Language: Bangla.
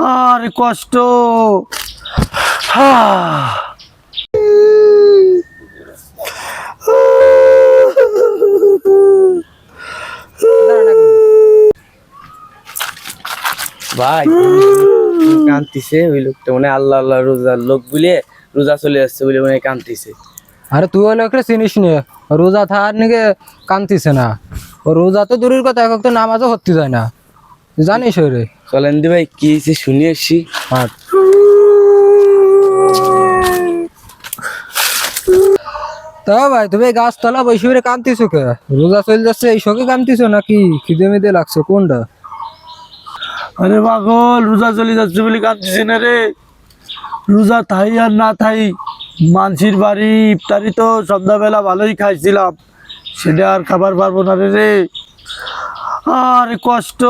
আরে কষ্ট। ভাই কান্দিছে ওই লোকটা মানে আল্লাহ আল্লাহ রোজার লোক বলে রোজা চলে যাচ্ছে বলে মানে কান্দিছে। আরে তুই ওই লোকটা চিনিস নি, রোজা থাকার নাকি কান্দিছে না। ও রোজা তো দূরের কথা, এক তো নামাজও হতে যায় না, জানিস রে। চলেন দি ভাই কি হয়েছে শুনে আসছি। তা ভাই তুমি গাছতলা বসে বেড়ে কান্দিছো কে? রোজা চলে যাচ্ছে এই শোকে কান্দিছো নাকি খিদে মিদে লাগছো কোনটা? আরে পাগল, রোজা চলে যাচ্ছে বলে কাঁদছিস না রে। রোজা থাই আর না থাই, মানসির বাড়ি ইফতারি তো সন্ধ্যাবেলা ভালোই খাইছিলাম, সেটা আর খাবার পারবো না রে। আরে কষ্ট।